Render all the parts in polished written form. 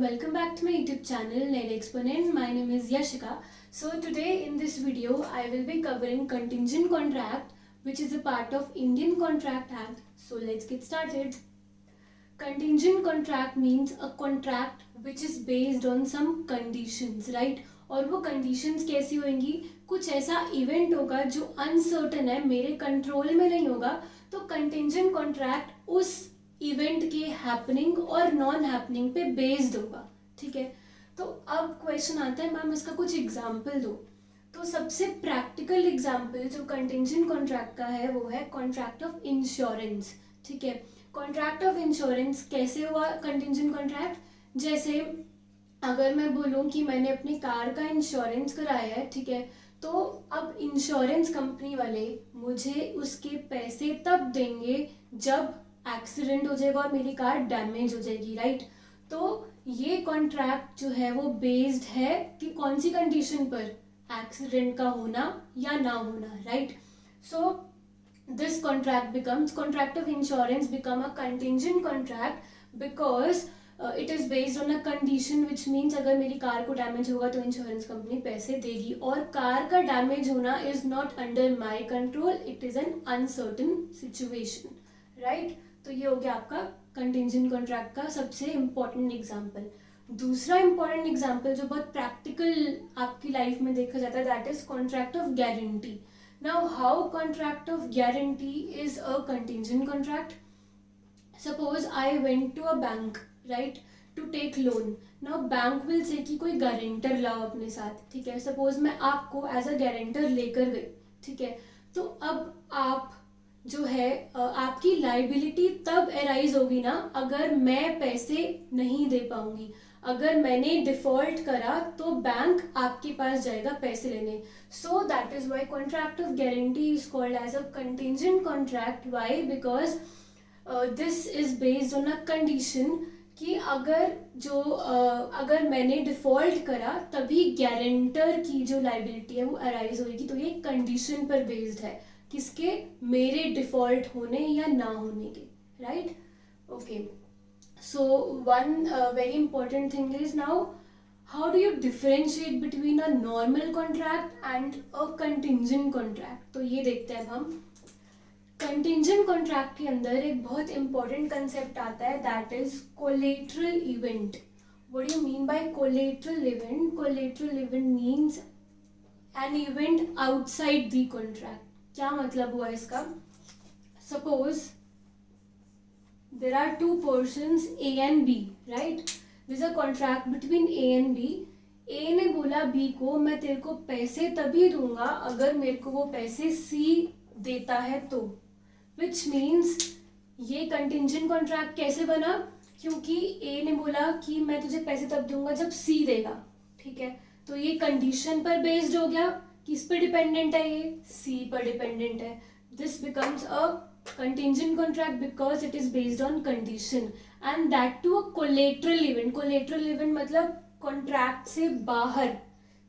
Welcome back to my YouTube channel Net Exponent. My name is Yashika. So today in this video I will be covering contingent contract, which is a part of Indian Contract Act. So let's get started. Contingent contract means a contract which is based on some conditions, right? और वो conditions कैसी होंगी? कुछ ऐसा event होगा जो uncertain है, मेरे control में नहीं होगा, तो contingent contract उस इवेंट के हैपनिंग और नॉन हैपनिंग पे बेस्ड होगा. ठीक है, तो अब क्वेश्चन आता है मैम इसका कुछ एग्जाम्पल दो. तो सबसे प्रैक्टिकल एग्जाम्पल जो कंटिंजेंट कॉन्ट्रैक्ट का है वो है कॉन्ट्रैक्ट ऑफ इंश्योरेंस. ठीक है, कॉन्ट्रैक्ट ऑफ इंश्योरेंस कैसे हुआ कंटिंजेंट कॉन्ट्रैक्ट? जैसे अगर मैं बोलूँ कि मैंने अपनी कार का इंश्योरेंस कराया है, ठीक है, तो अब इंश्योरेंस कंपनी वाले मुझे उसके पैसे तब देंगे जब एक्सीडेंट हो जाएगा और मेरी कार डैमेज हो जाएगी, राइट? तो ये कॉन्ट्रैक्ट जो है वो बेस्ड है कि कौन सी कंडीशन पर, एक्सीडेंट का होना या ना होना, right? So this contract becomes contract of insurance become a contingent contract because it is based on a condition which means अगर मेरी कार को डैमेज होगा तो इंश्योरेंस कंपनी पैसे देगी, और कार का डैमेज होना is not under my control, it is an uncertain situation, right? तो ये हो गया आपका कंटिंजेंट कॉन्ट्रैक्ट का सबसे इम्पोर्टेंट एग्जाम्पल. दूसरा इम्पोर्टेंट एग्जाम्पल जो बहुत प्रैक्टिकल आपकी लाइफ में देखा जाता है, that is contract of guarantee. Now how contract of guarantee is a contingent contract? Suppose I went to a bank, right, to take loan. Now bank will say कि कोई guarantor लाओ अपने साथ. ठीक है, सपोज मैं आपको एज अ गारंटर लेकर गई. ठीक है, तो अब आप जो है आपकी लाइबिलिटी तब अराइज होगी ना अगर मैं पैसे नहीं दे पाऊंगी. अगर मैंने डिफॉल्ट करा तो बैंक आपके पास जाएगा पैसे लेने. So that is why contract of guarantee is called as a contingent contract. Why? Because this is based on a condition कि अगर मैंने डिफॉल्ट करा तभी गारंटर की जो लाइबिलिटी है वो अराइज होगी. तो ये कंडीशन पर बेस्ड है, किसके? मेरे डिफॉल्ट होने या ना होने के, right? Okay, so one very important thing is now how do you differentiate between a normal contract and a contingent contract. तो ये देखते हैं अब हम. कंटिंजेंट कॉन्ट्रैक्ट के अंदर एक बहुत इंपॉर्टेंट कंसेप्ट आता है, that is collateral event. What do you mean by collateral event? Collateral event means an event outside the contract. क्या मतलब हुआ इसका? Suppose there are two persons A and B, right? This a contract between A and B. A ने बोला B को मैं तेरे को पैसे तभी दूंगा अगर मेरे को वो पैसे सी देता है तो, विच मीन्स ये कंटिंजेंट कॉन्ट्रैक्ट कैसे बना? क्योंकि ए ने बोला कि मैं तुझे पैसे तब दूंगा जब सी देगा. ठीक है, तो ये कंडीशन पर बेस्ड हो गया. किस पे डिपेंडेंट है? ये सी पर डिपेंडेंट है. This becomes a contingent contract because it is based on condition and that too a collateral event. Collateral event मतलब कॉन्ट्रैक्ट से बाहर.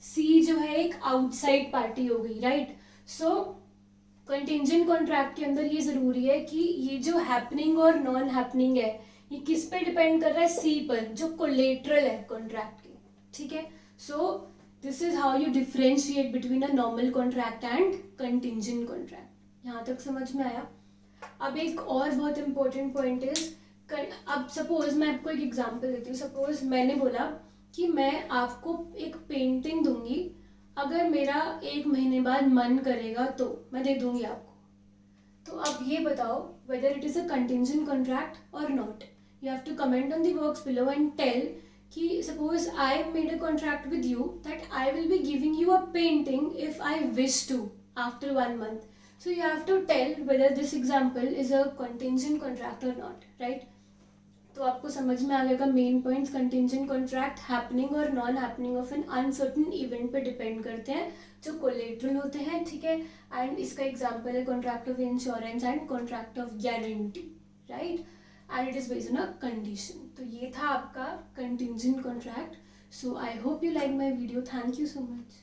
सी जो है एक आउटसाइड पार्टी हो गई, राइट? सो कंटिंजेंट कॉन्ट्रैक्ट के अंदर ये जरूरी है कि ये जो हैपनिंग और नॉन हैपनिंग है ये किस पे डिपेंड कर रहा है? सी पर, जो कोलेटरल है कॉन्ट्रैक्ट के. ठीक है, so this is how you differentiate between a normal contract and contingent contract. यहाँ तक समझ में आया? अब एक और बहुत इंपॉर्टेंट पॉइंट इज, अब सपोज मैं आपको एक एग्जांपल देती हूँ. सपोज मैंने बोला कि मैं आपको एक पेंटिंग दूंगी, अगर मेरा 1 महीने बाद मन करेगा तो मैं दे दूंगी आपको. तो अब ये बताओ whether it is a contingent contract और not. You have to comment on the box below and tell कि suppose I made a contract with you that I will be giving you a painting if I wish to after 1 month. So you have to tell whether this example is a contingent contract or not, right? तो आपको समझ में आ गया main points. Contingent contract happening और non happening of an uncertain event पे depend करते हैं जो कोलेटरल होते हैं. ठीक है, एंड इसका एग्जांपल है contract of insurance and contract of guarantee, right? and it is based on a condition. तो ये था आपका contingent contract. So I hope you like my video. Thank you so much.